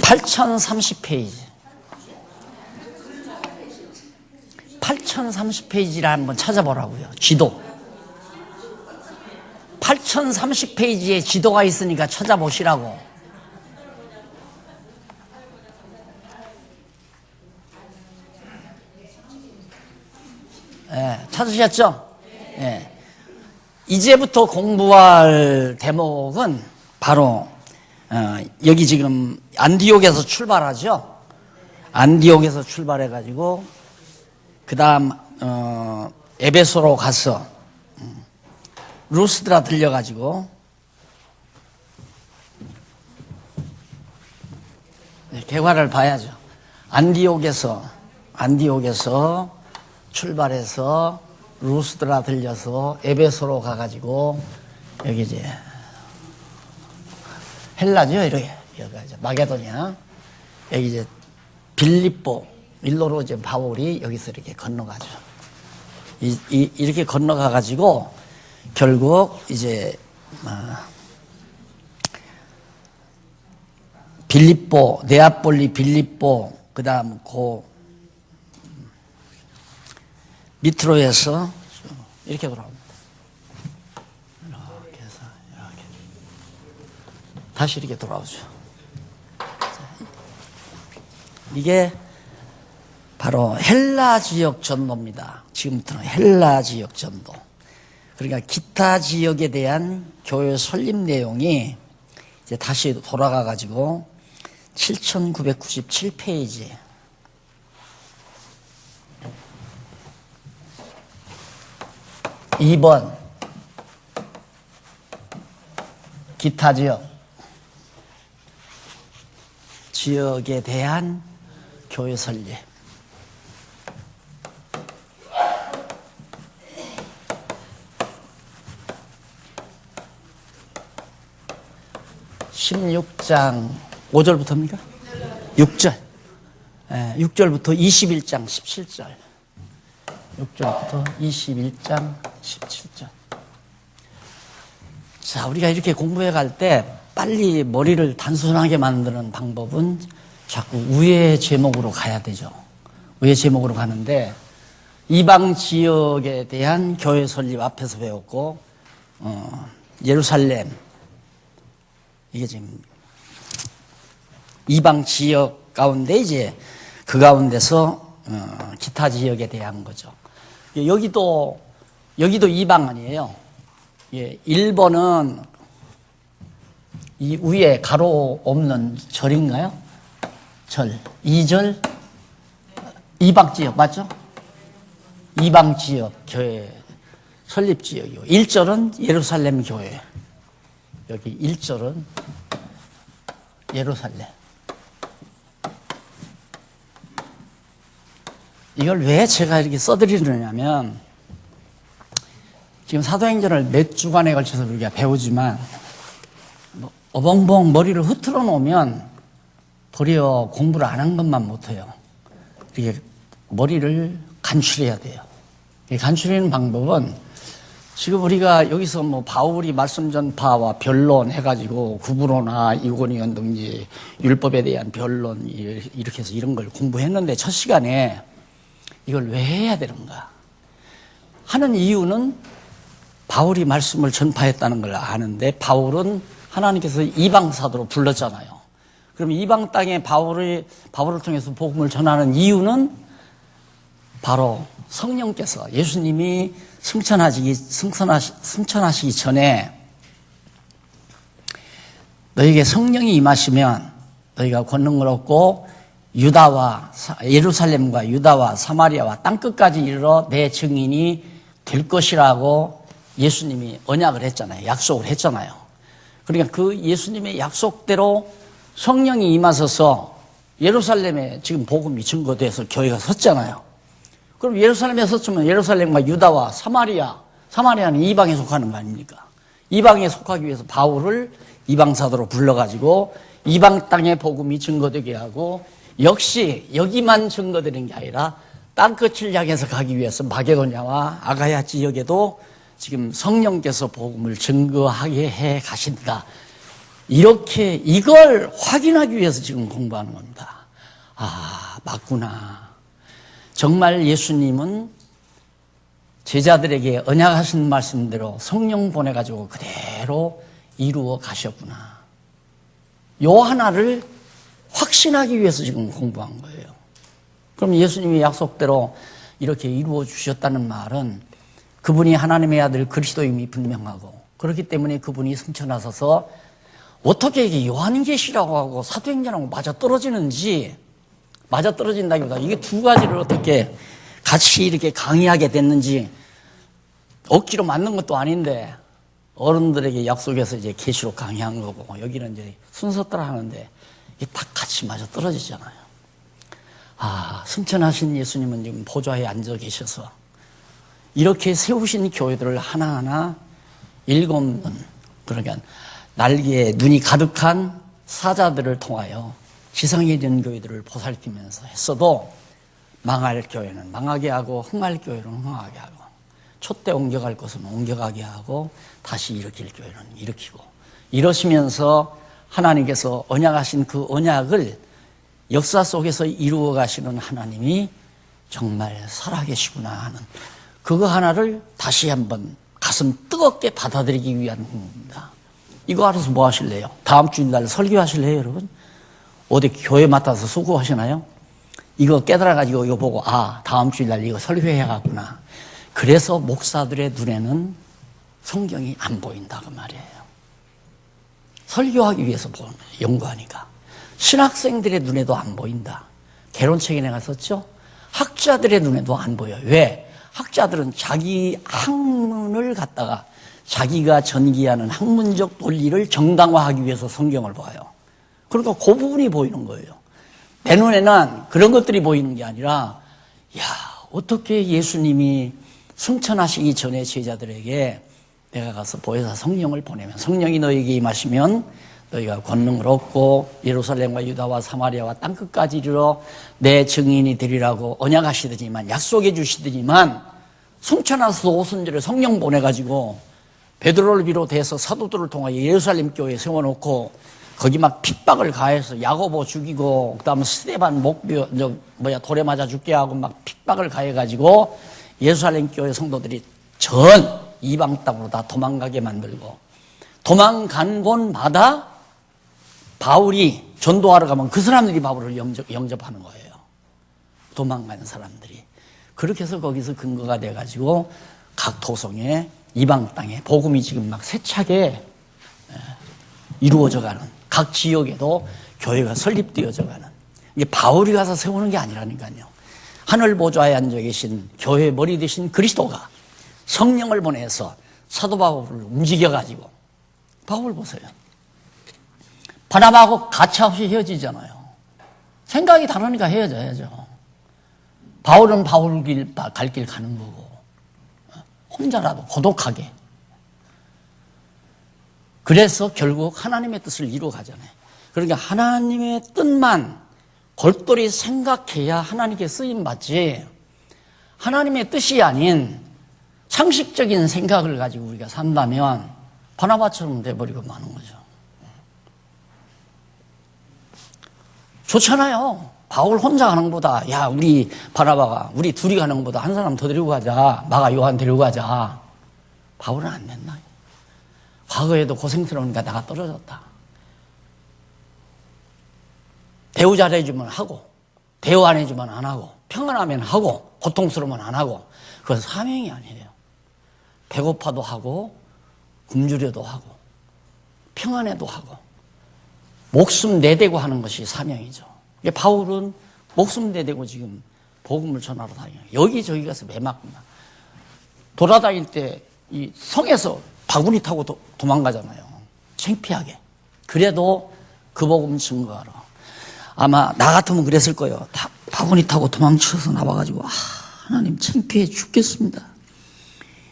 8030페이지. 8030페이지를 한번 찾아보라고요. 지도. 8030페이지에 지도가 있으니까 찾아보시라고. 예, 찾으셨죠? 예. 이제부터 공부할 대목은 바로 여기 지금 안디옥에서 출발하죠. 안디옥에서 출발해가지고 그 다음 에베소로 가서 루스드라 들려가지고 개화를 봐야죠. 안디옥에서 출발해서 루스드라 들려서 에베소로 가가지고 여기 이제 헬라죠. 이렇게 여기가 이제 마게도냐. 여기 이제 빌립보 일로로 이제 바울이 여기서 이렇게 건너가죠. 이렇게 건너가가지고 결국 이제 빌립보, 네아폴리, 빌립보, 그 다음 밑으로 이렇게 돌아옵니다. 이렇게 해서 이렇게 다시 이렇게 돌아오죠. 이게 바로 헬라 지역 전도입니다. 지금부터는 헬라 지역 전도. 그러니까 기타 지역에 대한 교회 설립 내용이 이제 다시 돌아가 가지고 7997페이지. (2번) 기타 지역에 대한 교회 설립. (16장) 5절부터입니까? 6절. 6절부터 21장 17절. 6절부터 21장 17절. 자, 우리가 이렇게 공부해 갈 때 빨리 머리를 단순하게 만드는 방법은 자꾸 위의 제목으로 가야 되죠. 위의 제목으로 가는데 이방 지역에 대한 교회 설립 앞에서 배웠고 예루살렘 이게 지금 이방 지역 가운데 이제 그 가운데서 기타 지역에 대한 거죠. 여기도 이방 아니에요. 예, 1번은 이 위에 가로 없는 절인가요? 절. 2절 이방 지역 맞죠? 이방 지역 교회 설립 지역이고 1절은 예루살렘 교회. 여기 1절은 예루살렘. 이걸 왜 제가 이렇게 써드리느냐면 지금 사도행전을 몇 주간에 걸쳐서 우리가 배우지만 어벙벙 머리를 흐트러 놓으면 도리어 공부를 안 한 것만 못해요. 이렇게 머리를 간추려야 돼요. 간추리는 방법은 지금 우리가 여기서 뭐 바울이 말씀 전파와 변론 해가지고 구브로나 이고니온 등지 율법에 대한 변론 이렇게 해서 이런 걸 공부했는데 첫 시간에 이걸 왜 해야 되는가 하는 이유는 바울이 말씀을 전파했다는 걸 아는데 바울은 하나님께서 이방 사도로 불렀잖아요. 그럼 이방 땅에 바울을 통해서 복음을 전하는 이유는 바로 성령께서 예수님이 승천하시기 전에 너에게 성령이 임하시면 너희가 권능을 얻고 예루살렘과 유다와 사마리아와 땅끝까지 이르러 내 증인이 될 것이라고 예수님이 언약을 했잖아요. 약속을 했잖아요. 그러니까 그 예수님의 약속대로 성령이 임하셔서 예루살렘에 지금 복음이 증거돼서 교회가 섰잖아요. 그럼 예루살렘에 섰으면 예루살렘과 유다와 사마리아는 이방에 속하는 거 아닙니까? 이방에 속하기 위해서 바울을 이방 사도로 불러가지고 이방 땅에 복음이 증거되게 하고 역시 여기만 증거되는 게 아니라 땅끝을 향해서 가기 위해서 마게도냐와 아가야 지역에도 지금 성령께서 복음을 증거하게 해 가신다. 이렇게 이걸 확인하기 위해서 지금 공부하는 겁니다. 아, 맞구나. 정말 예수님은 제자들에게 언약하신 말씀대로 성령 보내가지고 그대로 이루어 가셨구나. 요 하나를 확신하기 위해서 지금 공부한 거예요. 그럼 예수님이 약속대로 이렇게 이루어 주셨다는 말은 그분이 하나님의 아들 그리스도임이 분명하고, 그렇기 때문에 그분이 승천하셔서 어떻게 이게 요한계시라고 하고 사도행전하고 맞아떨어지는지, 맞아떨어진다기보다 이게 두 가지를 어떻게 같이 이렇게 강의하게 됐는지, 억지로 맞는 것도 아닌데 어른들에게 약속해서 이제 계시록 강의한 거고, 여기는 이제 순서 따라 하는데 이게 딱 같이 맞아떨어지잖아요. 아, 승천하신 예수님은 지금 보좌에 앉아 계셔서 이렇게 세우신 교회들을 하나하나 7문, 그러니까 날개에 눈이 가득한 사자들을 통하여 지상에 있는 교회들을 보살피면서 했어도 망할 교회는 망하게 하고 흥할 교회는 흥하게 하고, 촛대 옮겨갈 것은 옮겨가게 하고 다시 일으킬 교회는 일으키고, 이러시면서 하나님께서 언약하신 그 언약을 역사 속에서 이루어 가시는 하나님이 정말 살아계시구나 하는 그거 하나를 다시 한번 가슴 뜨겁게 받아들이기 위한 겁니다. 이거 알아서 뭐 하실래요? 다음 주일날 설교하실래요, 여러분? 어디 교회 맡아서 수고하시나요? 이거 깨달아가지고 이거 보고, 아, 다음 주일날 이거 설교해야겠구나. 그래서 목사들의 눈에는 성경이 안 보인다 그 말이에요. 설교하기 위해서 연구하니까. 신학생들의 눈에도 안 보인다. 개론책에 내가 썼죠? 학자들의 눈에도 안 보여요. 왜? 학자들은 자기 학문을 갖다가 자기가 전기하는 학문적 논리를 정당화하기 위해서 성경을 봐요. 그러니까 그 부분이 보이는 거예요. 내 눈에는 그런 것들이 보이는 게 아니라, 야, 어떻게 예수님이 승천하시기 전에 제자들에게 내가 가서 보혜사 성령을 보내면, 성령이 너에게 임하시면 너희가 권능을 얻고 예루살렘과 유다와 사마리아와 땅끝까지 이르러 내 증인이 되리라고 언약하시더니만, 약속해 주시더니만, 승천하셔서 오순절에 성령 보내가지고 베드로를 비롯해서 사도들을 통하여 예루살렘 교회에 세워놓고 거기 막 핍박을 가해서 야고보 죽이고, 그다음에 스데반 돌에 맞아 죽게 하고 막 핍박을 가해가지고 예루살렘 교회 성도들이 전 이방 땅으로 다 도망가게 만들고, 도망간 곳마다 바울이 전도하러 가면 그 사람들이 바울을 영접하는 거예요. 도망가는 사람들이. 그렇게 해서 거기서 근거가 돼가지고 각 도성에, 이방 땅에 복음이 지금 막 세차게 이루어져 가는, 각 지역에도 교회가 설립되어져 가는, 이게 바울이 가서 세우는 게 아니라니까요. 하늘 보좌에 앉아 계신 교회 머리 되신 그리스도가 성령을 보내서 사도 바울을 움직여가지고, 바울 보세요. 바나바하고 가차없이 헤어지잖아요. 생각이 다르니까 헤어져야죠. 바울은 바울 갈 길 가는 거고, 혼자라도 고독하게. 그래서 결국 하나님의 뜻을 이루어 가잖아요. 그러니까 하나님의 뜻만 골똘히 생각해야 하나님께 쓰임받지, 하나님의 뜻이 아닌 상식적인 생각을 가지고 우리가 산다면 바나바처럼 돼버리고 마는 거죠. 좋잖아요. 바울 혼자 가는 것보다, 야, 우리 바나바가, 우리 둘이 가는 것보다 한 사람 더 데리고 가자. 마가 요한 데리고 가자. 바울은 안 된다. 과거에도 고생스러우니까 내가 떨어졌다. 대우 잘해주면 하고, 대우 안 해주면 안 하고, 평안하면 하고, 고통스러우면 안 하고, 그건 사명이 아니에요. 배고파도 하고, 굶주려도 하고, 평안해도 하고, 목숨 내대고 하는 것이 사명이죠. 바울은 목숨 내대고 지금 복음을 전하러 다녀요. 여기저기 가서 매맞구나. 돌아다닐 때 이 성에서 바구니 타고 도망가잖아요. 창피하게. 그래도 그 복음 증거하러. 아마 나 같으면 그랬을 거예요. 다 바구니 타고 도망쳐서 나와가지고, 아, 하나님 창피해 죽겠습니다.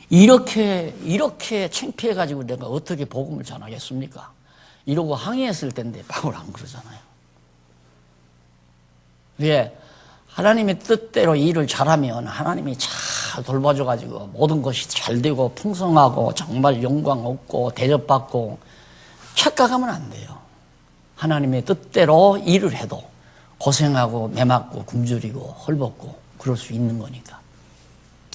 이렇게 창피해가지고 내가 어떻게 복음을 전하겠습니까? 이러고 항의했을 텐데 바울 안 그러잖아요. 왜? 하나님의 뜻대로 일을 잘하면 하나님이 잘 돌봐줘가지고 모든 것이 잘 되고 풍성하고 정말 영광 얻고 대접받고 착각하면 안 돼요. 하나님의 뜻대로 일을 해도 고생하고 매맞고 굶주리고 헐벗고 그럴 수 있는 거니까.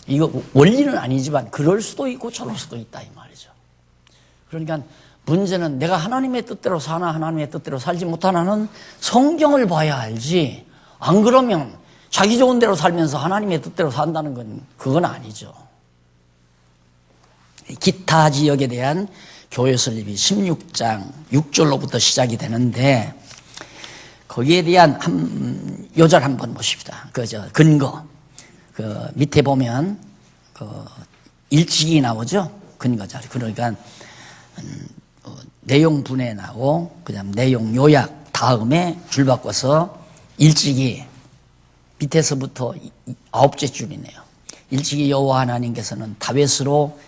이거 원리는 아니지만 그럴 수도 있고 저럴 수도 있다 이 말이죠. 그러니까 문제는 내가 하나님의 뜻대로 사나 하나님의 뜻대로 살지 못하나는 성경을 봐야 알지, 안 그러면 자기 좋은 대로 살면서 하나님의 뜻대로 산다는 건 그건 아니죠. 기타 지역에 대한 교회 설립이 16장 6절로부터 시작이 되는데 거기에 대한 요절 한번 보십시다. 근거. 밑에 보면 일찍이 나오죠. 근거 자리. 그러니까 내용 분해 나오고 그다음 내용 요약 다음에 줄 바꿔서 일찍이 밑에서부터 9째 줄이네요. 일찍이 여호와 하나님께서는 다윗으로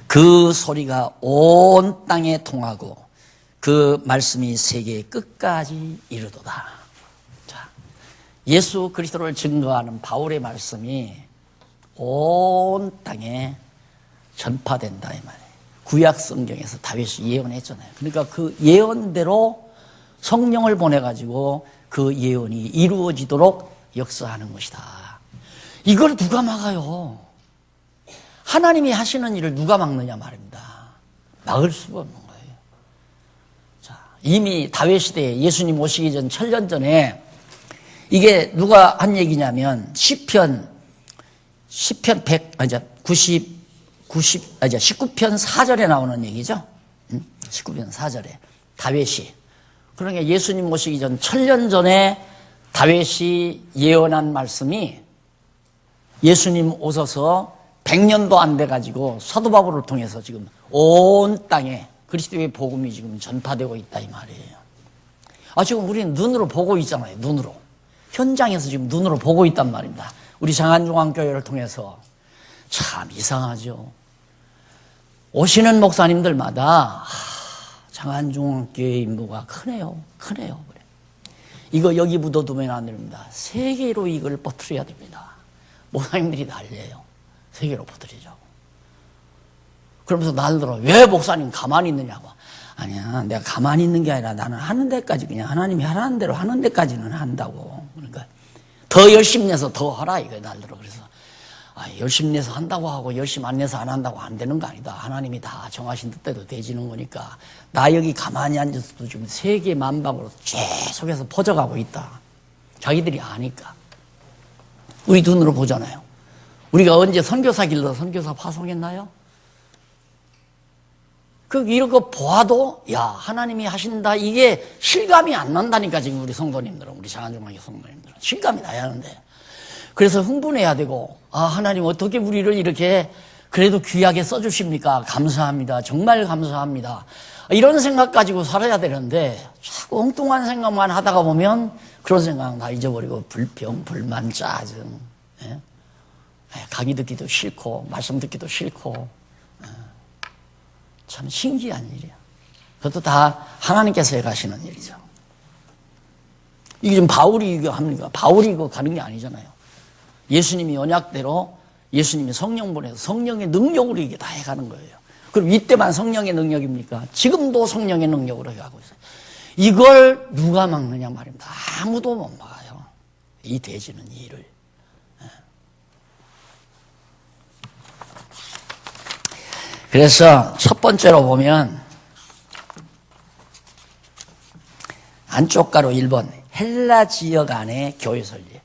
그 소리가 온 땅에 통하고 그 말씀이 세계의 끝까지 이르도다. 자, 예수 그리스도를 증거하는 바울의 말씀이 온 땅에 전파된다 이 말이에요. 구약 성경에서 다윗이 예언했잖아요. 그러니까 그 예언대로 성령을 보내가지고 그 예언이 이루어지도록 역사하는 것이다. 이걸 누가 막아요? 하나님이 하시는 일을 누가 막느냐 말입니다. 막을 수가 없는 거예요. 자, 이미 다윗 시대에 예수님 오시기 전 1000년 전에 이게 누가 한 얘기냐면 시편 19편 4절에 나오는 얘기죠. 19편 4절에 다윗이, 그러니까 예수님 오시기 전 1000년 전에 다윗이 예언한 말씀이 예수님 오셔서 100년도 안 돼가지고 사도 바울을 통해서 지금 온 땅에 그리스도의 복음이 지금 전파되고 있다 이 말이에요. 지금 우리는 눈으로 보고 있잖아요. 눈으로. 현장에서 지금 눈으로 보고 있단 말입니다. 우리 장안중앙교회를 통해서. 참 이상하죠. 오시는 목사님들마다 장안중앙교회 임무가 크네요. 크네요. 그래. 이거 여기 묻어두면 안 됩니다. 세계로 이걸 퍼뜨려야 됩니다. 목사님들이 난리예요. 세계로 퍼뜨리자고. 그러면서 날들어 왜 목사님 가만히 있느냐고. 아니야, 내가 가만히 있는 게 아니라 나는 하는 데까지 그냥 하나님이 하라는 대로 하는 데까지는 한다고. 그러니까 더 열심히 내서 더 하라 이거야 날들어. 그래서 열심히 내서 한다고 하고 열심히 안 내서 안 한다고 안 되는 거 아니다. 하나님이 다 정하신 뜻대로 되지는 거니까. 나 여기 가만히 앉아서도 지금 세계 만방으로 계속해서 퍼져가고 있다. 자기들이 아니까. 우리 눈으로 보잖아요. 우리가 언제 선교사 길러 선교사 파송했나요? 이런 거 보아도 야 하나님이 하신다 이게 실감이 안 난다니까. 지금 우리 성도님들은, 우리 장안중앙교 성도님들은 실감이 나야 하는데, 그래서 흥분해야 되고, 하나님 어떻게 우리를 이렇게 그래도 귀하게 써주십니까? 감사합니다. 정말 감사합니다. 이런 생각 가지고 살아야 되는데 자꾸 엉뚱한 생각만 하다가 보면 그런 생각 다 잊어버리고 불평, 불만, 짜증, 강의 듣기도 싫고 말씀 듣기도 싫고. 참 신기한 일이야. 그것도 다 하나님께서 해가시는 일이죠. 이게 지금 바울이 이거 합니까? 바울이 이거 가는 게 아니잖아요. 예수님이 언약대로 예수님이 성령 보내서 성령의 능력으로 이게 다 해가는 거예요. 그럼 이때만 성령의 능력입니까? 지금도 성령의 능력으로 해가고 있어요. 이걸 누가 막느냐 말입니다. 아무도 못 막아요. 이 되지는 일을. 그래서 첫 번째로 보면 안쪽 가로 1번 헬라 지역 안에 교회 설립.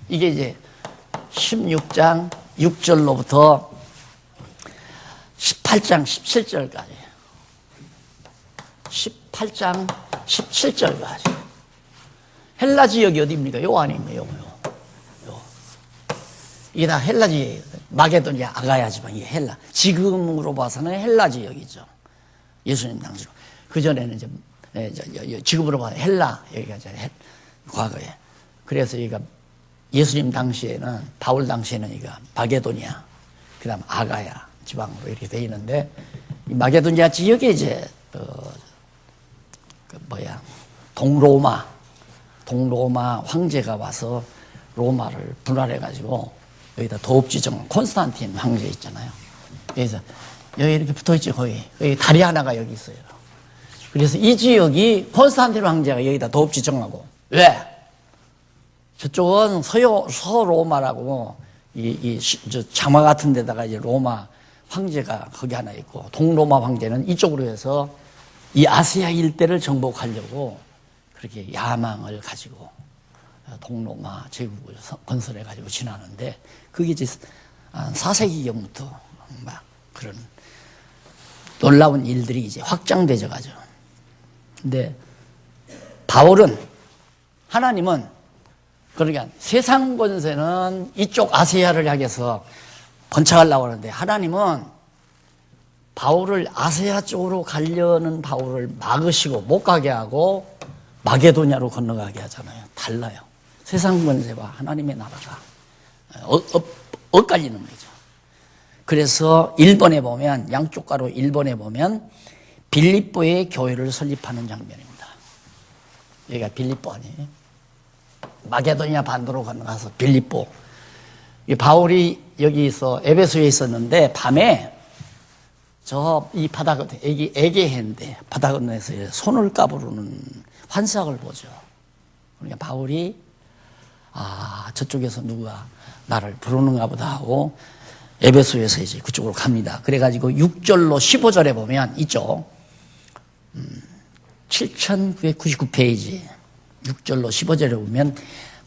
이게 이제 16장 6절로부터 18장 17절까지. 18장 17절까지. 헬라 지역이 어디입니까? 요 안입니다. 요. 이게 다 헬라 지역이에요. 마게도니아 아가야지만 이게 헬라. 지금으로 봐서는 헬라 지역이죠. 예수님 당시로. 그전에는 이제 지금으로 봐서 헬라 여기가 이제 과거에. 그래서 여기가 예수님 당시에는, 바울 당시에는 이거 마게도니아, 그 다음 아가야 지방으로 이렇게 돼 있는데, 이 마게도니아 지역에 이제, 동로마 황제가 와서 로마를 분할해가지고 여기다 도읍지정 콘스탄틴 황제 있잖아요. 여기서 여기 이렇게 붙어있죠. 거의 다리 하나가 여기 있어요. 그래서 이 지역이 콘스탄틴 황제가 여기다 도읍지정하고, 왜? 저쪽은 서로마라고 저 장화 같은 데다가 이제 로마 황제가 거기 하나 있고, 동로마 황제는 이쪽으로 해서 이 아시아 일대를 정복하려고 그렇게 야망을 가지고 동로마 제국을 건설해 가지고 지나는데, 그게 이제 4세기경부터 막 그런 놀라운 일들이 이제 확장되져 가죠. 근데 바울은, 하나님은, 그러니까 세상 권세는 이쪽 아시아를 향해서 번창하려고 하는데, 하나님은 바울을 아시아 쪽으로 가려는 바울을 막으시고 못 가게 하고 마게도냐로 건너가게 하잖아요. 달라요. 세상 권세와 하나님의 나라가 엇갈리는 거죠. 그래서 일본에 보면, 양쪽 가로 일본에 보면 빌립보에 교회를 설립하는 장면입니다. 여기가 빌립보 아니에요? 마게도냐 반도로 건너가서 빌립보. 바울이 여기서 에베소에 있었는데, 밤에 이 바다 건너, 에게해인데 바다 건너에서 손을 까부르는 환상을 보죠. 그러니까 바울이, 저쪽에서 누가 나를 부르는가 보다 하고 에베소에서 이제 그쪽으로 갑니다. 그래가지고 6절로 15절에 보면, 이쪽 7999페이지 6절로 15절에 보면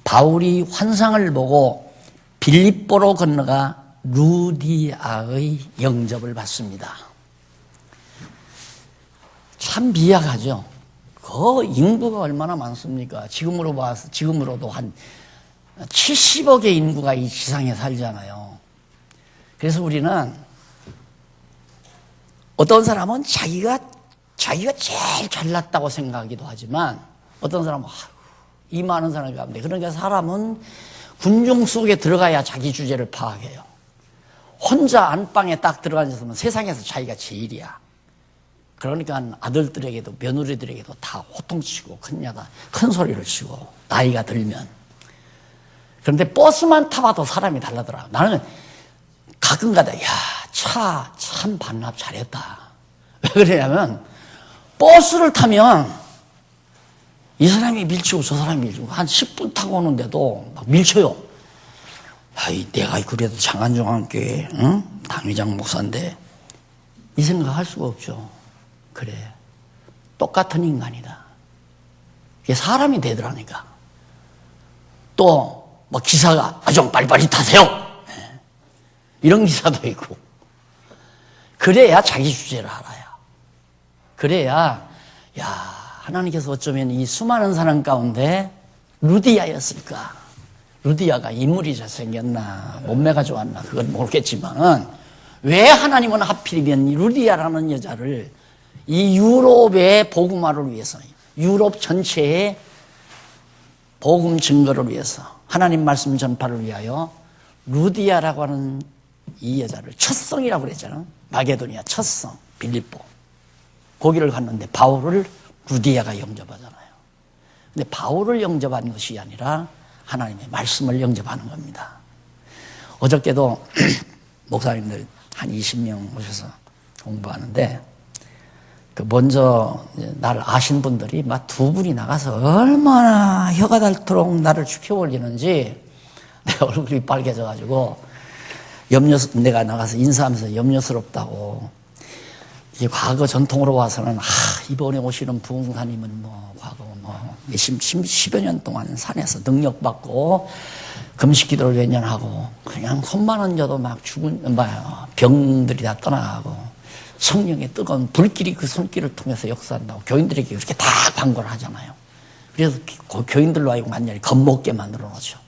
바울이 환상을 보고 빌립보로 건너가 루디아의 영접을 받습니다. 참 미약하죠. 그 인구가 얼마나 많습니까? 지금으로도 한 70억의 인구가 이 지상에 살잖아요. 그래서 우리는, 어떤 사람은 자기가 제일 잘났다고 생각하기도 하지만, 어떤 사람은 이 많은 사람이 가운데, 그러니까 사람은 군중 속에 들어가야 자기 주제를 파악해요. 혼자 안방에 딱 들어가서 세상에서 자기가 제일이야. 그러니까 아들들에게도 며느리들에게도 다 호통치고 큰 소리를 치고, 나이가 들면. 그런데 버스만 타봐도 사람이 달라더라. 나는 가끔가다, 차 참 반납 잘했다. 왜 그러냐면, 버스를 타면 이 사람이 밀치고 저 사람이 밀치고, 한 10분 타고 오는데도 막 밀쳐요. 내가 그래도 장안정환교회 당회장 목사인데 이 생각할 수가 없죠. 그래, 똑같은 인간이다. 이게 사람이 되더라니까. 또 뭐 기사가 좀 빨리빨리 타세요, 이런 기사도 있고. 그래야 자기 주제를 알아요. 그래야, 하나님께서 어쩌면 이 수많은 사람 가운데 루디아였을까? 루디아가 인물이 잘생겼나, 몸매가 좋았나, 그건 모르겠지만은, 왜 하나님은 하필이면 루디아라는 여자를 이 유럽의 복음화를 위해서, 유럽 전체의 복음 증거를 위해서, 하나님 말씀 전파를 위하여 루디아라고 하는 이 여자를, 첫성이라고 그랬잖아요. 마게도니아 첫성, 빌립보. 거기를 갔는데 바울을 루디아가 영접하잖아요. 근데 바울을 영접한 것이 아니라 하나님의 말씀을 영접하는 겁니다. 어저께도 목사님들 한 20명 오셔서 공부하는데, 먼저 나를 아신 분들이 막 두 분이 나가서 얼마나 혀가 닳도록 나를 추켜 올리는지, 내 얼굴이 빨개져가지고 내가 나가서 인사하면서 염려스럽다고. 이게 과거 전통으로 봐서는, 이번에 오시는 부흥사님은 과거 10여 년 동안 산에서 능력받고 금식 기도를 매년 하고, 그냥 손만 얹어도 막 병들이 다 떠나가고, 성령의 뜨거운 불길이 그 손길을 통해서 역사한다고 교인들에게 이렇게 다 광고를 하잖아요. 그래서 교인들로 하여금 완전히 겁먹게 만들어 놓죠.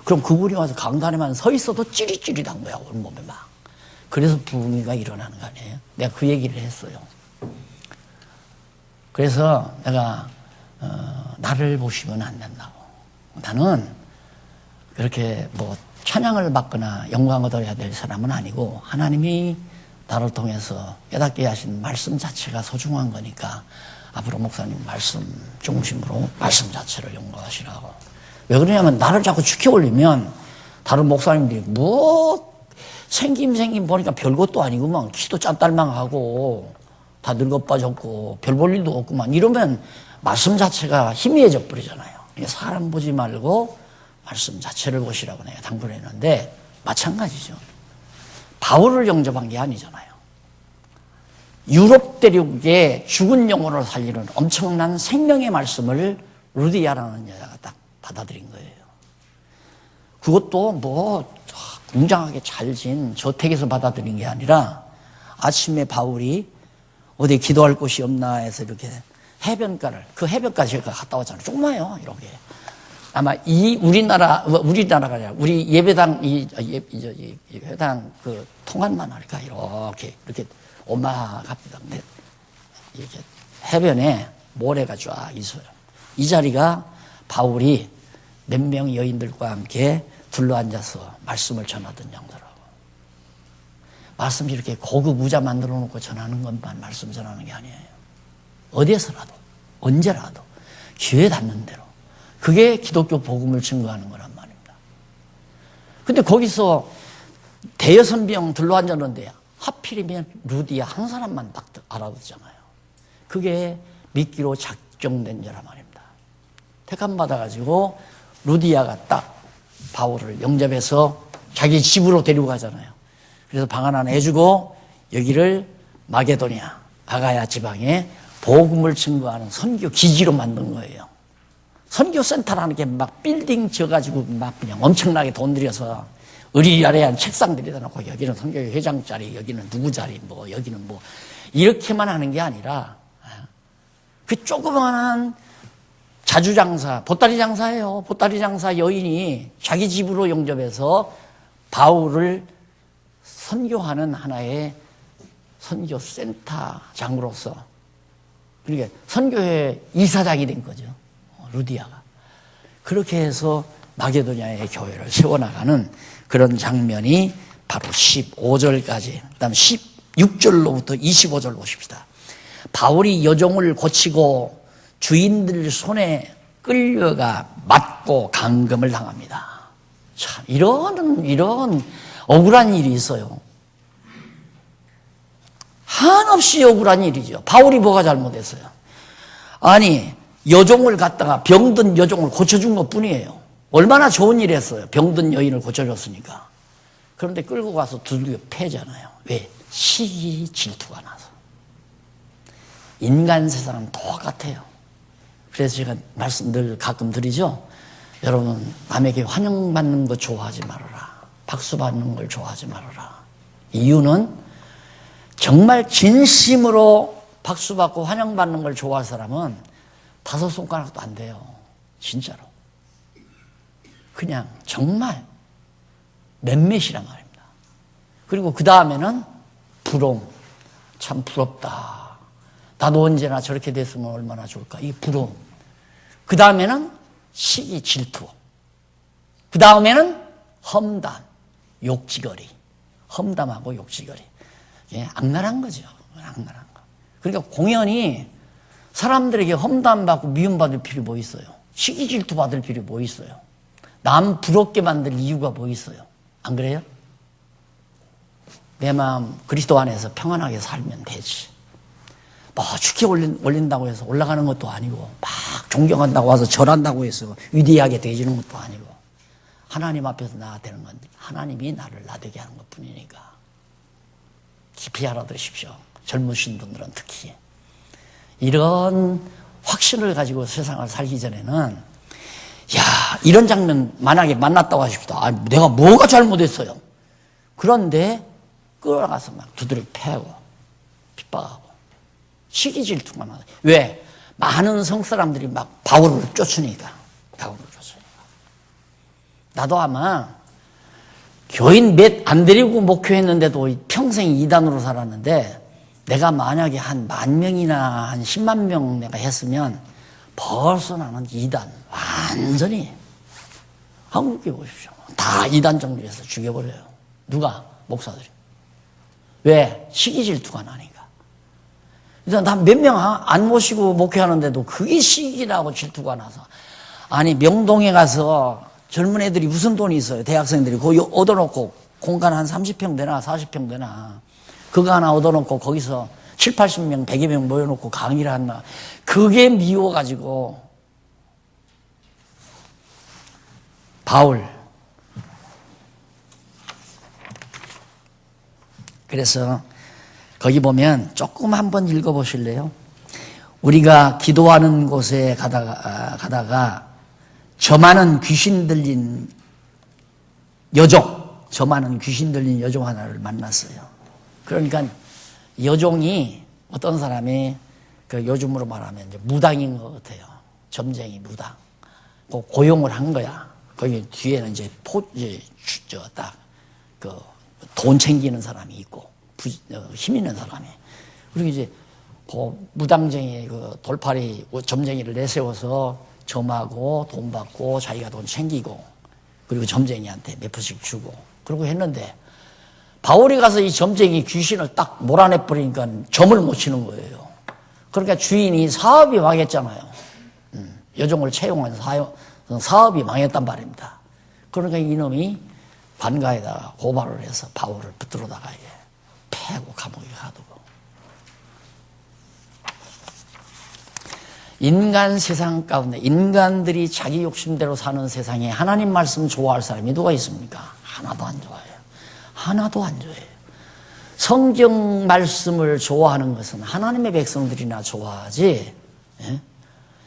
그럼 그분이 와서 강단에만 서 있어도 찌릿찌릿한 거야, 온몸에 막. 그래서 부흥이가 일어나는 거 아니에요? 내가 그 얘기를 했어요. 그래서 내가 나를 보시면 안 된다고. 나는 그렇게 찬양을 받거나 영광을 얻어야 될 사람은 아니고, 하나님이 나를 통해서 깨닫게 하신 말씀 자체가 소중한 거니까 앞으로 목사님 말씀 중심으로 말씀 자체를 연구하시라고. 왜 그러냐면 나를 자꾸 축해 올리면 다른 목사님들이 뭐 생김 보니까 별것도 아니구만. 키도 짠딸망하고 다 늙어 빠졌고 별 볼 일도 없구만. 이러면 말씀 자체가 희미해져 버리잖아요. 사람 보지 말고 말씀 자체를 보시라고 내가 당부했는데 마찬가지죠. 바울을 영접한 게 아니잖아요. 유럽 대륙의 죽은 영혼을 살리는 엄청난 생명의 말씀을 루디아라는 여자가 딱 받아들인 거예요. 그것도 뭐 웅장하게 잘 진 저택에서 받아들인 게 아니라 아침에 바울이 어디 기도할 곳이 없나 해서 이렇게 해변가를, 그 해변가 제가 갔다 왔잖아요. 조그마요, 이렇게. 아마 우리나라가 아니라 우리 예배당, 예배당 그 통한만 하니까 이렇게 오마갑니다. 근데 이렇게 해변에 모래가 쫙 있어요. 이 자리가 바울이 몇 명의 여인들과 함께 둘러앉아서 말씀을 전하던 장소라고. 말씀 이렇게 고급 의자 만들어 놓고 전하는 것만 말씀 전하는 게 아니에요. 어디에서라도, 언제라도, 기회 닿는 대로. 그게 기독교 복음을 증거하는 거란 말입니다. 근데 거기서 대여섯 명 둘러앉았는데 하필이면 루디아 한 사람만 딱 알아듣잖아요. 그게 미끼로 작정된 자란 말입니다. 택함 받아가지고 루디아가 딱 바울을 영접해서 자기 집으로 데리고 가잖아요. 그래서 방 하나 내주고 여기를 마게도냐, 아가야 지방에 복음을 증거하는 선교 기지로 만든 거예요. 선교센터라는 게 막 빌딩 지어가지고 막 그냥 엄청나게 돈 들여서 의리아래한 책상들에다 놓고 여기는 선교회 회장 자리, 여기는 누구 자리, 뭐 여기는 뭐 이렇게만 하는 게 아니라 그 조그마한 자주장사, 보따리 장사예요. 보따리 장사 여인이 자기 집으로 영접해서 바울을 선교하는 하나의 선교센터장으로서 그러니까 선교회 이사장이 된 거죠. 루디아가. 그렇게 해서 마게도냐의 교회를 세워나가는 그런 장면이 바로 15절까지, 그 다음 16절로부터 25절 보십시다. 바울이 여종을 고치고 주인들 손에 끌려가 맞고 감금을 당합니다. 참, 이런 억울한 일이 있어요. 한없이 억울한 일이죠. 바울이 뭐가 잘못했어요? 아니, 여종을 갖다가 병든 여종을 고쳐준 것 뿐이에요. 얼마나 좋은 일 했어요. 병든 여인을 고쳐줬으니까. 그런데 끌고 가서 두들겨 패잖아요. 왜? 시기 질투가 나서. 인간 세상은 똑같아요. 그래서 제가 말씀 늘 가끔 드리죠. 여러분, 남에게 환영받는 거 좋아하지 말아라. 박수 받는 걸 좋아하지 말아라. 이유는 정말 진심으로 박수 받고 환영받는 걸 좋아할 사람은 5손가락도 안 돼요. 진짜로. 그냥 정말 몇몇이란 말입니다. 그리고 그 다음에는 부러움. 참 부럽다. 나도 언제나 저렇게 됐으면 얼마나 좋을까. 이 부러움. 그 다음에는 시기 질투. 그 다음에는 험담, 욕지거리. 험담하고 욕지거리. 예, 악랄한 거죠. 악랄한 거. 그러니까 공연이 사람들에게 험담받고 미움받을 필요 뭐 있어요? 시기 질투 받을 필요 뭐 있어요? 남 부럽게 만들 이유가 뭐 있어요? 안 그래요? 내 마음 그리스도 안에서 평안하게 살면 되지. 뭐 축해 올린다고 해서 올라가는 것도 아니고 막 존경한다고 와서 절한다고 해서 위대하게 되지는 것도 아니고 하나님 앞에서 나아되는 건 하나님이 나를 나되게 하는 것뿐이니까 깊이 알아들으십시오. 젊으신 분들은 특히 이런 확신을 가지고 세상을 살기 전에는 이런 장면 만약에 만났다고 하십시다. 아, 내가 뭐가 잘못했어요? 그런데 끌어가서 막 두드려 패고 핍박하고 시기 질투가 많아요. 왜? 많은 성사람들이 막 바울을 쫓으니까. 나도 아마 교인 몇 안 데리고 목회했는데도 평생 이단으로 살았는데 내가 만약에 한 10,000명이나 한 10만 명 내가 했으면 벌써 나는 이단 완전히 한국에 보십시오. 다 이단 정리해서 죽여버려요. 누가? 목사들이. 왜? 시기 질투가 나니까. 그래서 난 몇 명 안 모시고 목회하는데도 그게 시기라고 질투가 나서 아니 명동에 가서 젊은 애들이 무슨 돈이 있어요. 대학생들이 거기 얻어놓고 공간 한 30평 되나 40평 되나 그거 하나 얻어놓고 거기서 7, 80명, 100여 명 모여놓고 강의를 한다. 그게 미워가지고 바울 그래서 거기 보면 조금 한번 읽어보실래요? 우리가 기도하는 곳에 가다가 저 많은 귀신 들린 여종 하나를 만났어요. 그러니까 여종이 어떤 사람이 그 요즘으로 말하면 이제 무당인 것 같아요. 점쟁이 무당. 고용을 한 거야. 거기 뒤에는 이제 돈 챙기는 사람이 있고 힘 있는 사람이. 그리고 이제 그 무당쟁이 그 돌팔이 점쟁이를 내세워서 점하고 돈 받고 자기가 돈 챙기고 그리고 점쟁이한테 몇 푼씩 주고 그러고 했는데 바울이 가서 이 점쟁이 귀신을 딱 몰아내 버리니까 점을 못 치는 거예요. 그러니까 주인이 사업이 망했잖아요. 여종을 채용한 사업이 망했단 말입니다. 그러니까 이놈이 관가에다가 고발을 해서 바울을 붙들어다가 패고 감옥에 가두고. 인간 세상 가운데 인간들이 자기 욕심대로 사는 세상에 하나님 말씀 좋아할 사람이 누가 있습니까? 하나도 안 좋아해요. 하나도 안 좋아해요. 성경 말씀을 좋아하는 것은 하나님의 백성들이나 좋아하지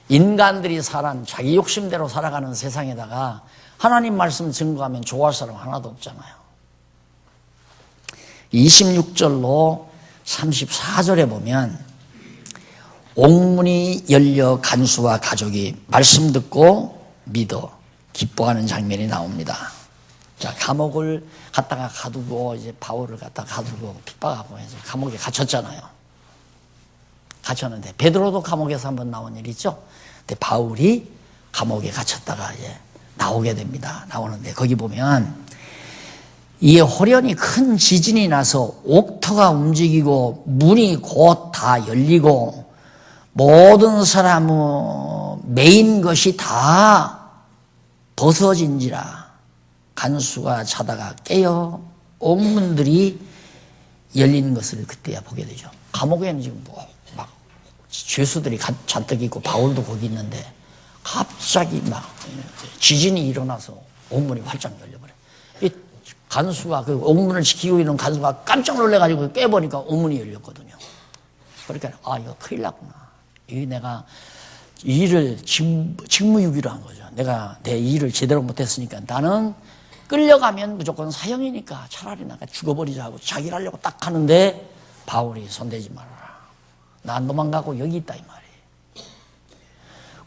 인간들이 자기 욕심대로 살아가는 세상에다가 하나님 말씀 증거하면 좋아할 사람 하나도 없잖아요. 26절로 34절에 보면 옥문이 열려 간수와 가족이 말씀 듣고 믿어 기뻐하는 장면이 나옵니다. 자, 감옥을 갖다가 가두고 이제 바울을 갖다가 가두고 핍박하고 해서 감옥에 갇혔잖아요. 갇혔는데 베드로도 감옥에서 한번 나온 일 있죠. 근데 바울이 감옥에 갇혔다가 이제 나오게 됩니다. 나오는데 거기 보면 이에 호련히 큰 지진이 나서 옥터가 움직이고 문이 곧 다 열리고 모든 사람의 메인 것이 다 벗어진지라 간수가 자다가 깨어 옥문들이 열리는 것을 그때야 보게 되죠. 감옥에는 지금 막 죄수들이 잔뜩 있고 바울도 거기 있는데 갑자기 막 지진이 일어나서 옥문이 활짝 열려버려요. 이 간수가 그 옥문을 지키고 있는 간수가 깜짝 놀래가지고 깨보니까 옥문이 열렸거든요. 그러니까 이거 큰일 났구나. 이 내가 일을 직무유기로 한 거죠. 내가 내 일을 제대로 못했으니까 나는 끌려가면 무조건 사형이니까 차라리 내가 죽어버리자고 자기를 하려고 딱 하는데 바울이 손대지 말아라. 나 안 도망가고 여기 있다 이 말이에요.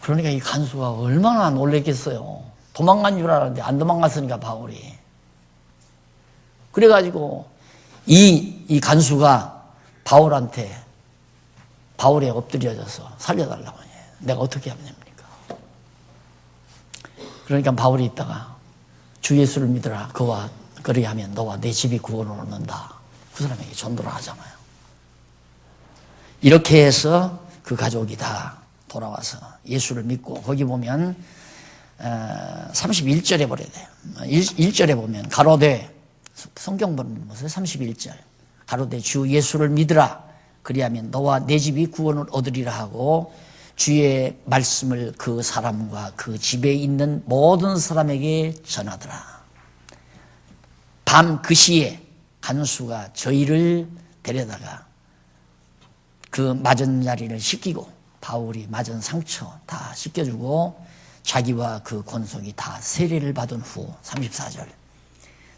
그러니까 이 간수가 얼마나 놀랬겠어요. 도망간 줄 알았는데 안 도망갔으니까 바울이. 그래가지고 이 간수가 바울에 엎드려져서 살려달라고 해요. 내가 어떻게 하면 됩니까? 그러니까 바울이 있다가 주 예수를 믿으라. 그와 그리하면 너와 내 집이 구원을 얻는다. 그 사람에게 전도를 하잖아요. 이렇게 해서 그 가족이 다 돌아와서 예수를 믿고 거기 보면 31절에 보래 돼요. 1절에 보면 가로되 성경 보는 것을 31절 가로되 주 예수를 믿으라. 그리하면 너와 내 집이 구원을 얻으리라 하고 주의 말씀을 그 사람과 그 집에 있는 모든 사람에게 전하더라. 밤 그 시에 간수가 저희를 데려다가 그 맞은 자리를 씻기고 바울이 맞은 상처 다 씻겨주고 자기와 그 권속이 다 세례를 받은 후 34절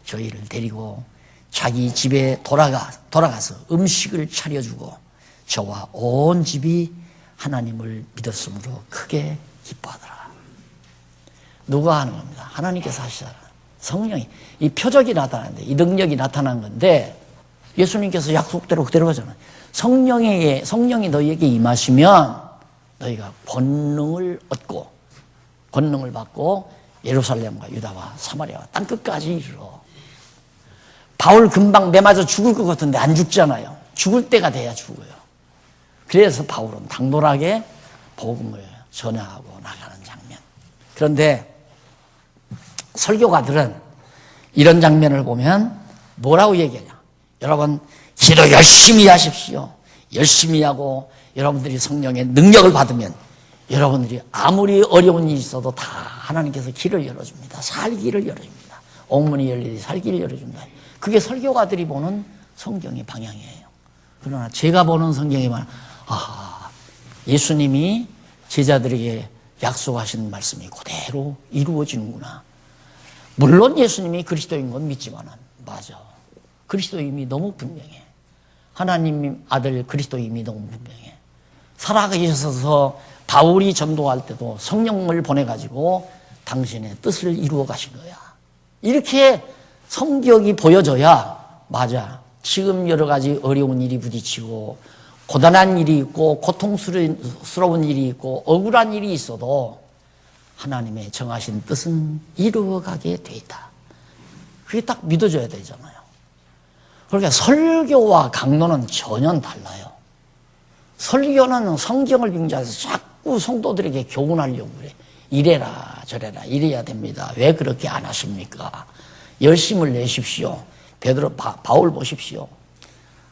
저희를 데리고 자기 집에 돌아가서 음식을 차려주고 저와 온 집이 하나님을 믿었으므로 크게 기뻐하더라. 누가 하는 겁니다. 하나님께서 하시잖아요. 성령이 이 표적이 나타나는데 이 능력이 나타난 건데 예수님께서 약속대로 그대로 하잖아요. 성령이 너희에게 임하시면 너희가 권능을 받고 예루살렘과 유다와 사마리아와 땅끝까지 이르러. 바울 금방 매맞아 죽을 것 같은데 안 죽잖아요. 죽을 때가 돼야 죽어요. 그래서 바울은 당돌하게 복음을 전하고 나가는 장면. 그런데 설교가들은 이런 장면을 보면 뭐라고 얘기하냐. 여러분, 기도 열심히 하십시오. 열심히 하고 여러분들이 성령의 능력을 받으면 여러분들이 아무리 어려운 일이 있어도 다 하나님께서 길을 열어줍니다. 살기를 열어줍니다. 옥문이 열리듯이 살기를 열어준다. 그게 설교가들이 보는 성경의 방향이에요. 그러나 제가 보는 성경에 보면 예수님이 제자들에게 약속하신 말씀이 그대로 이루어지는구나. 물론 예수님이 그리스도인 건 믿지만은 맞아. 그리스도임이 너무 분명해. 하나님 아들 그리스도임이 너무 분명해. 살아계셔서 바울이 전도할 때도 성령을 보내가지고 당신의 뜻을 이루어 가신 거야. 이렇게 성격이 보여져야 맞아. 지금 여러 가지 어려운 일이 부딪히고 고단한 일이 있고 고통스러운 일이 있고 억울한 일이 있어도 하나님의 정하신 뜻은 이루어가게 돼 있다. 그게 딱 믿어져야 되잖아요. 그러니까 설교와 강론은 전혀 달라요. 설교는 성경을 빙자해서 자꾸 성도들에게 교훈하려고 그래. 이래라 저래라 이래야 됩니다. 왜 그렇게 안 하십니까? 열심을 내십시오. 바울 보십시오.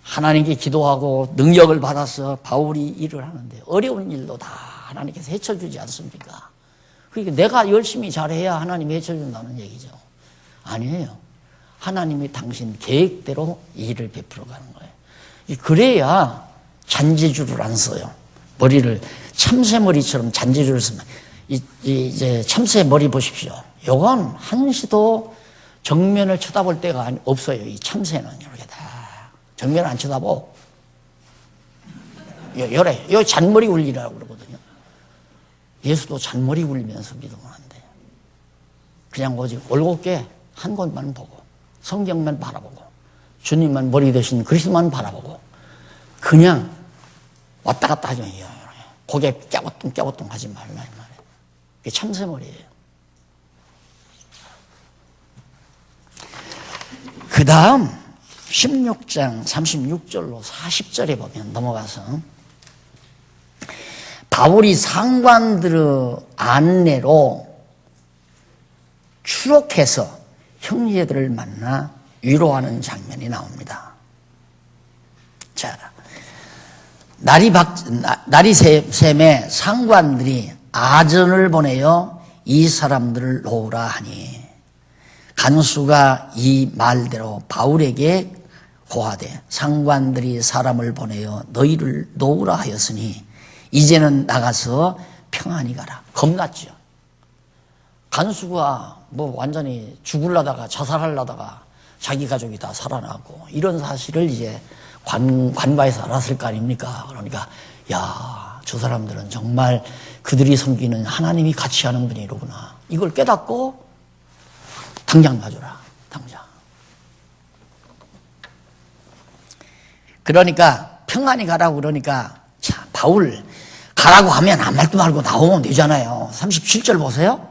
하나님께 기도하고 능력을 받아서 바울이 일을 하는데 어려운 일도 다 하나님께서 헤쳐주지 않습니까? 그러니까 내가 열심히 잘해야 하나님이 헤쳐준다는 얘기죠. 아니에요. 하나님이 당신 계획대로 일을 베풀어 가는 거예요. 그래야 잔재주를 안 써요. 머리를 참새머리처럼 잔재주를 쓰면 이제 참새 머리 보십시오. 요건 한시도 정면을 쳐다볼 때가 없어요. 이 참새는 이렇게 다 정면을 안 쳐다보. 요래 요 잔머리 굴리라고 그러거든요. 예수도 잔머리 굴리면서 믿으면 안 돼요. 그냥 오직 올곧게 한 곳만 보고 성경만 바라보고 주님만 머리 대신 그리스도만 바라보고 그냥 왔다 갔다 하죠. 고개 깨우뚱 하지 말라 이 말이에요. 그게 참새머리예요. 그 다음 16장 36절로 40절에 보면 넘어가서 바울이 상관들의 안내로 추록해서 형제들을 만나 위로하는 장면이 나옵니다. 자, 나리샘의 상관들이 아전을 보내어 이 사람들을 놓으라 하니 간수가 이 말대로 바울에게 고하되 상관들이 사람을 보내어 너희를 놓으라 하였으니 이제는 나가서 평안히 가라. 겁났죠. 간수가 뭐 완전히 죽으려다가 자살하려다가 자기 가족이 다 살아나고 이런 사실을 이제 관바에서 알았을 거 아닙니까? 그러니까 야, 저 사람들은 정말 그들이 섬기는 하나님이 같이 하는 분이로구나. 이걸 깨닫고 당장 놔줘라. 당장. 그러니까 평안히 가라고 그러니까 자, 바울 가라고 하면 아무 말도 말고 나오면 되잖아요. 37절 보세요.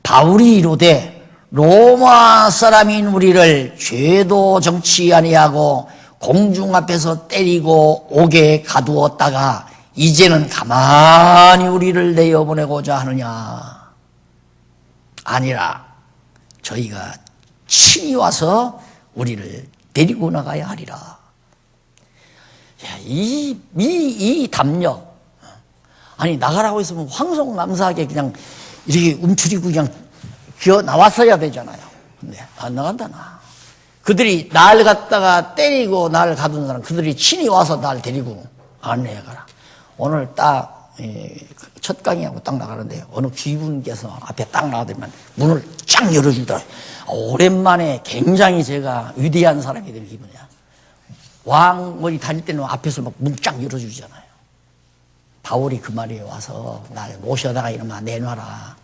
바울이 이르되 로마 사람인 우리를 죄도 정치 아니하고 공중 앞에서 때리고 옥에 가두었다가 이제는 가만히 우리를 내어보내고자 하느냐. 아니라 저희가 친히 와서 우리를 데리고 나가야 하리라. 이 담력. 아니 나가라고 했으면 황송감사하게 그냥 이렇게 움츠리고 그냥 기어 나왔어야 되잖아요. 근데 안 나간다 나. 그들이 날 갖다가 때리고 날 가둔 사람 그들이 친히 와서 날 데리고 안내해 가라. 오늘 딱 첫 강의하고 딱 나가는데 어느 귀분께서 앞에 딱 나가더니만 문을 쫙 열어주더라고요. 오랜만에 굉장히 제가 위대한 사람이 될 기분이야. 왕 머리 다닐 때는 앞에서 막 문 쫙 열어주잖아요. 바울이 그 말에 와서 날 모셔다가 이러면 내놔라.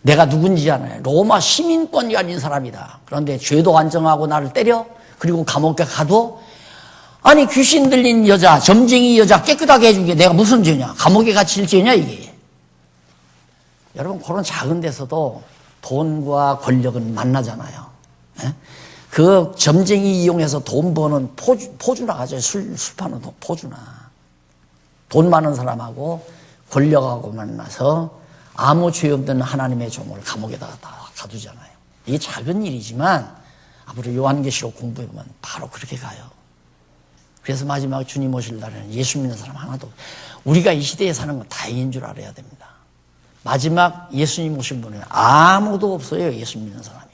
내가 누군지 알아요. 로마 시민권이 아닌 사람이다. 그런데 죄도 안 정하고 나를 때려? 그리고 감옥에 가둬? 아니 귀신 들린 여자, 점쟁이 여자 깨끗하게 해준 게 내가 무슨 죄냐? 감옥에 갇힐 죄냐 이게? 여러분 그런 작은 데서도 돈과 권력은 만나잖아요. 네? 그 점쟁이 이용해서 돈 버는 포주나 가죠. 술 파는 포주나. 돈 많은 사람하고 권력하고 만나서 아무 죄 없는 하나님의 종을 감옥에다가 다 가두잖아요. 이게 작은 일이지만 앞으로 요한계시록 공부해보면 바로 그렇게 가요. 그래서 마지막 주님 오실 날에는 예수 믿는 사람 하나도, 우리가 이 시대에 사는 건 다행인 줄 알아야 됩니다. 마지막 예수님 오실 분은 아무도 없어요. 예수 믿는 사람이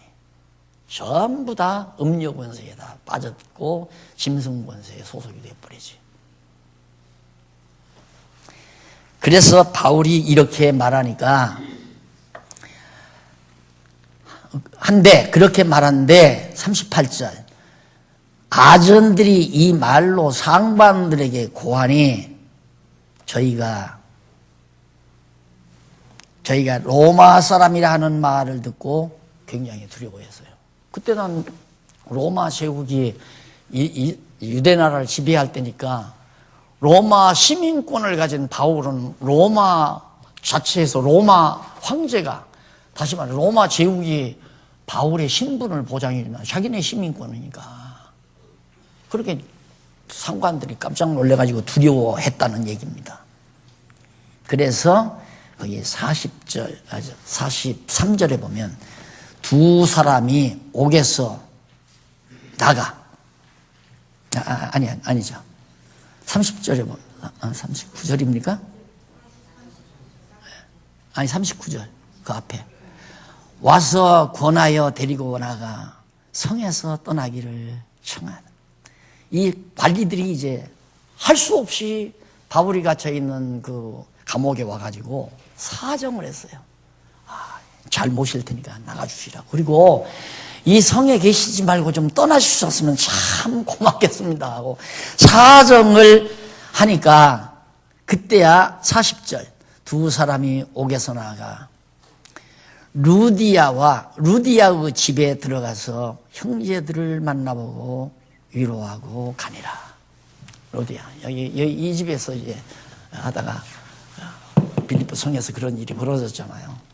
전부 다 음료 권세에 다 빠졌고 짐승 권세에 소속이 되어버리지. 그래서 바울이 이렇게 말하니까 한데, 그렇게 말하는데 38절, 아전들이 이 말로 상반들에게 고하니 저희가 로마 사람이라 하는 말을 듣고 굉장히 두려워했어요. 그때 난 로마 제국이 유대 나라를 지배할 때니까 로마 시민권을 가진 바울은 로마 자체에서 로마 황제가, 다시 말해 로마 제국이 바울의 신분을 보장해주면 자기네 시민권이니까 그렇게 상관들이 깜짝 놀래가지고 두려워했다는 얘기입니다. 그래서 거기 43절에 보면 두 사람이 옥에서 나가. 아니죠. 30절에 보면, 39절입니까? 아니, 39절. 그 앞에. 와서 권하여 데리고 나가 성에서 떠나기를 청하는. 이 관리들이 이제 할 수 없이 바울이 갇혀있는 그 감옥에 와가지고 사정을 했어요. 잘 모실 테니까 나가주시라고. 그리고 이 성에 계시지 말고 좀 떠나주셨으면 참 고맙겠습니다 하고 사정을 하니까 그때야 40절 두 사람이 옥에서 나가 루디아의 집에 들어가서 형제들을 만나보고 위로하고 가니라. 루디아 여기 이 집에서 이제 하다가 빌립보 성에서 그런 일이 벌어졌잖아요.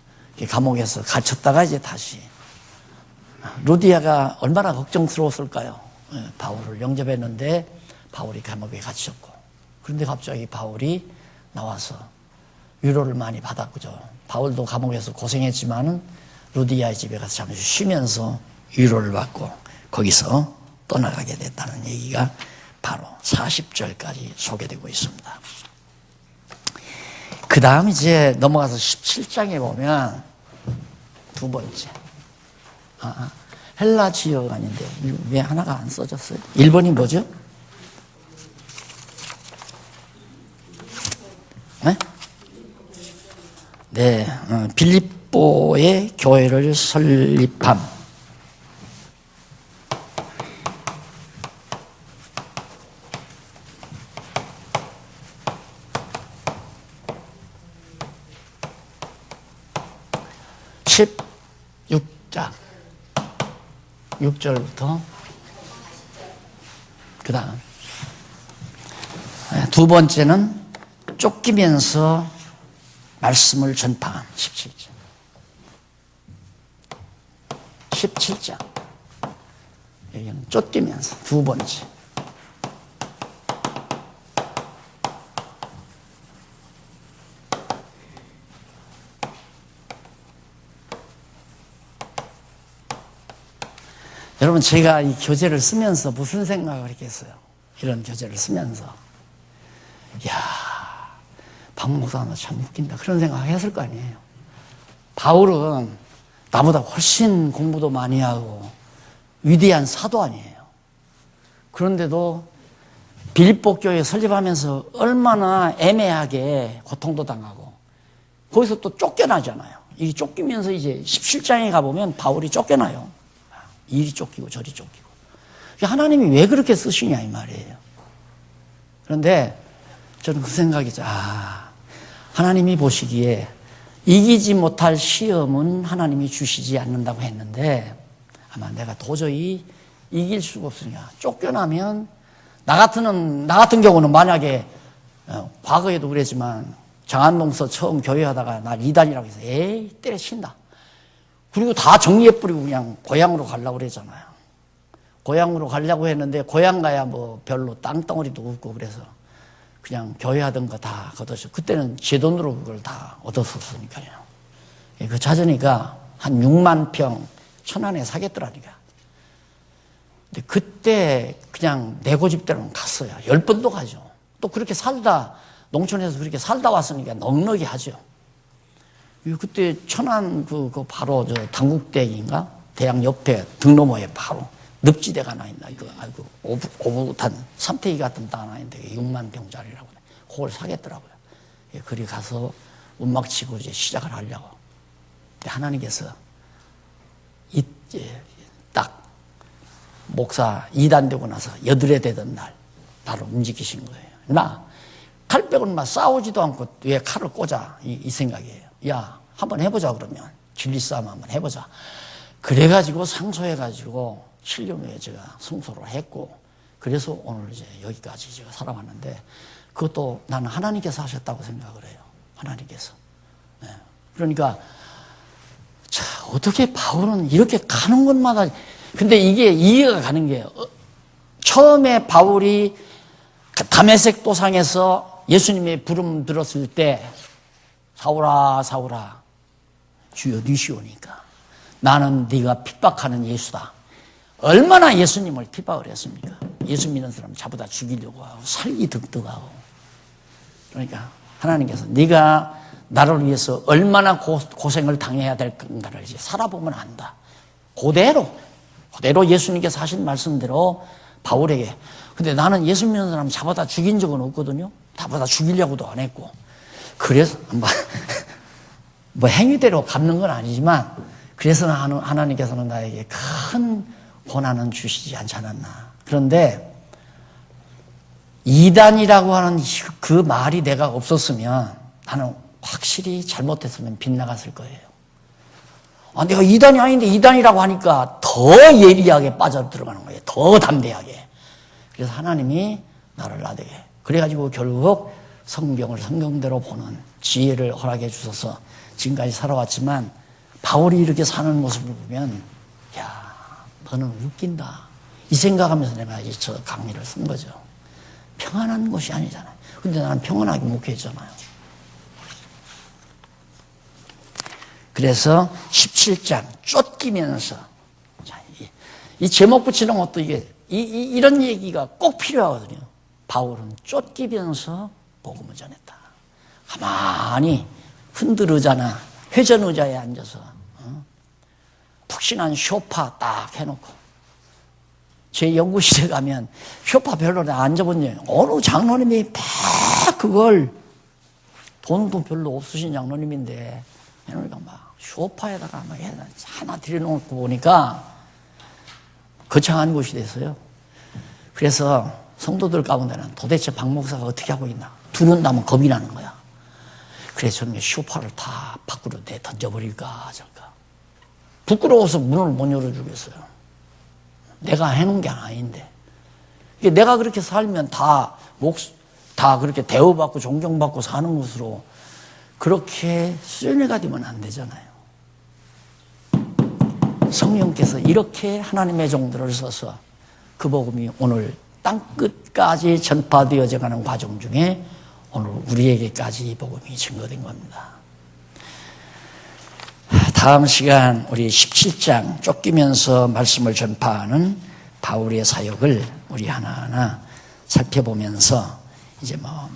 감옥에서 갇혔다가 이제 다시. 루디아가 얼마나 걱정스러웠을까요? 바울을 영접했는데 바울이 감옥에 갇혔고, 그런데 갑자기 바울이 나와서 위로를 많이 받았죠. 바울도 감옥에서 고생했지만은 루디아의 집에 가서 잠시 쉬면서 위로를 받고 거기서 떠나가게 됐다는 얘기가 바로 40절까지 소개되고 있습니다. 그 다음 이제 넘어가서 17장에 보면 두 번째. 헬라 지역 아닌데 왜 하나가 안 써졌어요? 1번이 뭐죠? 네, 빌립보의 교회를 설립함. (16장) 6절부터 그 다음 두 번째는 쫓기면서 말씀을 전파한 17장 17장 여기는 쫓기면서 두 번째. 여러분, 제가 이 교재를 쓰면서 무슨 생각을 했겠어요? 이런 교재를 쓰면서. 이야, 박 목사 너 참 웃긴다. 그런 생각을 했을 거 아니에요. 바울은 나보다 훨씬 공부도 많이 하고 위대한 사도 아니에요. 그런데도 빌립보 교회 설립하면서 얼마나 애매하게 고통도 당하고 거기서 또 쫓겨나잖아요. 이 쫓기면서 이제 17장에 가보면 바울이 쫓겨나요. 이리 쫓기고 저리 쫓기고. 하나님이 왜 그렇게 쓰시냐 이 말이에요. 그런데 저는 그 생각이죠. 하나님이 보시기에 이기지 못할 시험은 하나님이 주시지 않는다고 했는데 아마 내가 도저히 이길 수가 없으니까 쫓겨나면 나 같은 경우는 만약에 과거에도 그랬지만 장안동서 처음 교회하다가 나 이단이라고 해서 에이 때려친다. 그리고 다 정리해버리고 그냥 고향으로 가려고 그랬잖아요. 고향으로 가려고 했는데 고향 가야 뭐 별로 땅덩어리도 없고 그래서 그냥 교회 하던 거 다 걷어서 그때는 제 돈으로 그걸 다 얻었었으니까요. 그 자전이가 한 6만 평 천안에 사겠더라니까. 근데 그때 그냥 내 고집대로는 갔어요. 10번도 가죠. 또 그렇게 살다, 농촌에서 그렇게 살다 왔으니까 넉넉히 하죠. 그때 천안 그 바로 저 당국대인가? 대학 옆에 등 너머에 바로 늪지대가 하나 있나. 아이고, 오붓한 삼태기 같은 땅 하나 있는데 6만 평짜리라고. 그걸 사겠더라고요. 그리 가서 운막 치고 이제 시작을 하려고. 근데 하나님께서 이제 딱 목사 2단 되고 나서 8회 되던 날 나를 움직이신 거예요. 나 칼백은 막 싸우지도 않고 왜 칼을 꽂아 이 생각이에요. 야, 한번 해보자 그러면 진리 싸움 한번 해보자. 그래가지고 상소해가지고 7년 후에 제가 승소를 했고 그래서 오늘 이제 여기까지 제가 살아왔는데 그것도 나는 하나님께서 하셨다고 생각을 해요. 하나님께서. 네. 그러니까 자, 어떻게 바울은 이렇게 가는 것마다 근데 이게 이해가 가는 게요. 처음에 바울이 다메섹 도상에서 예수님의 부름 들었을 때 사울아 사울아 주여 니시오니까 나는 네가 핍박하는 예수다. 얼마나 예수님을 핍박을 했습니까? 예수 믿는 사람 잡아다 죽이려고 하고 살기 득득하고. 그러니까 하나님께서 네가 나를 위해서 얼마나 고생을 당해야 될 건가를 이제 살아보면 안다. 그대로 예수님께서 하신 말씀대로 바울에게. 근데 나는 예수 믿는 사람 잡아다 죽인 적은 없거든요. 잡아다 죽이려고도 안 했고. 그래서 뭐 행위대로 갚는 건 아니지만 그래서 하나님께서는 나에게 큰 고난은 주시지 않지 않았나. 그런데 이단이라고 하는 그 말이 내가 없었으면 나는 확실히 잘못했으면 빗나갔을 거예요. 내가 이단이 아닌데 이단이라고 하니까 더 예리하게 빠져들어가는 거예요. 더 담대하게. 그래서 하나님이 나를 나대게. 그래가지고 결국 성경을 성경대로 보는 지혜를 허락해 주셔서 지금까지 살아왔지만 바울이 이렇게 사는 모습을 보면 야, 너는 웃긴다. 이 생각하면서 내가 저 강의를 쓴 거죠. 평안한 곳이 아니잖아요. 근데 나는 평안하게 목회했잖아요. 그래서 17장 쫓기면서 자, 이 제목 붙이는 것도 이런 얘기가 꼭 필요하거든요. 바울은 쫓기면서 복음을 전했다. 가만히 흔들 의자나 회전 의자에 앉아서 푹신한 소파 딱 해놓고 제 연구실에 가면 소파 별로 앉아본 적이 어느 장로님이 막 그걸 돈도 별로 없으신 장로님인데 그러니까 막 소파에다가 막 하나 들여놓고 보니까 거창한 곳이 됐어요. 그래서 성도들 가운데는 도대체 박 목사가 어떻게 하고 있나 두는다면 겁이 나는 거야. 그래서 저는 소파를 다 밖으로 내 던져버릴까 저까 부끄러워서 문을 못 열어주겠어요. 내가 해놓은 게 아닌데 내가 그렇게 살면 다 그렇게 대우받고 존경받고 사는 것으로 그렇게 쇠뇌가 되면 안 되잖아요. 성령께서 이렇게 하나님의 종들을 써서 그 복음이 오늘 땅끝까지 전파되어져 가는 과정 중에 오늘 우리에게까지 이 복음이 증거된 겁니다. 다음 시간 우리 17장 쫓기면서 말씀을 전파하는 바울의 사역을 우리 하나하나 살펴보면서 이제 뭐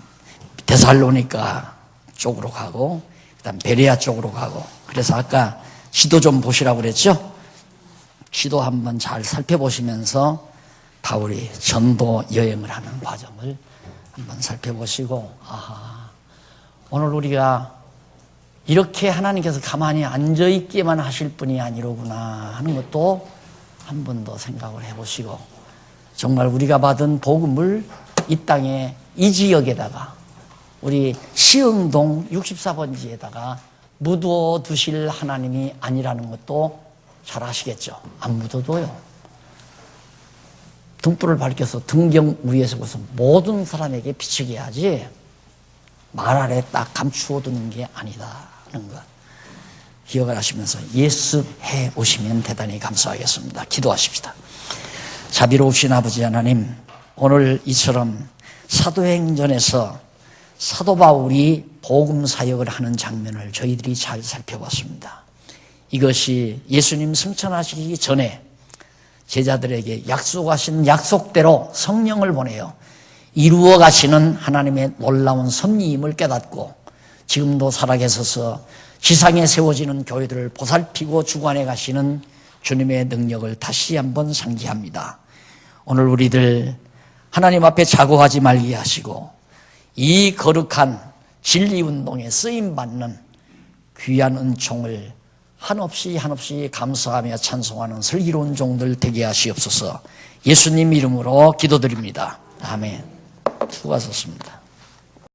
데살로니가 쪽으로 가고 그다음 베레아 쪽으로 가고 그래서 아까 지도 좀 보시라고 그랬죠? 지도 한번 잘 살펴보시면서 바울이 전도 여행을 하는 과정을 한번 살펴보시고 오늘 우리가 이렇게 하나님께서 가만히 앉아있기만 하실 분이 아니로구나 하는 것도 한 번 더 생각을 해보시고 정말 우리가 받은 복음을 이 땅에 이 지역에다가 우리 시흥동 64번지에다가 묻어 두실 하나님이 아니라는 것도 잘 아시겠죠? 안 묻어둬요. 등불을 밝혀서 등경 위에서 보서 모든 사람에게 비치게 하지 말 아래 딱 감추어 두는 게 아니다는 것 기억을 하시면서 예습해 오시면 대단히 감사하겠습니다. 기도하십시다. 자비로우신 아버지 하나님, 오늘 이처럼 사도행전에서 사도 바울이 복음 사역을 하는 장면을 저희들이 잘 살펴봤습니다. 이것이 예수님 승천하시기 전에 제자들에게 약속하신 약속대로 성령을 보내어 이루어 가시는 하나님의 놀라운 섭리임을 깨닫고 지금도 살아계셔서 지상에 세워지는 교회들을 보살피고 주관해 가시는 주님의 능력을 다시 한번 상기합니다. 오늘 우리들 하나님 앞에 자고하지 말게 하시고 이 거룩한 진리운동에 쓰임받는 귀한 은총을 한없이 감사하며 찬송하는 슬기로운 종들 되게 하시옵소서. 예수님 이름으로 기도드립니다. 아멘. 수고하셨습니다.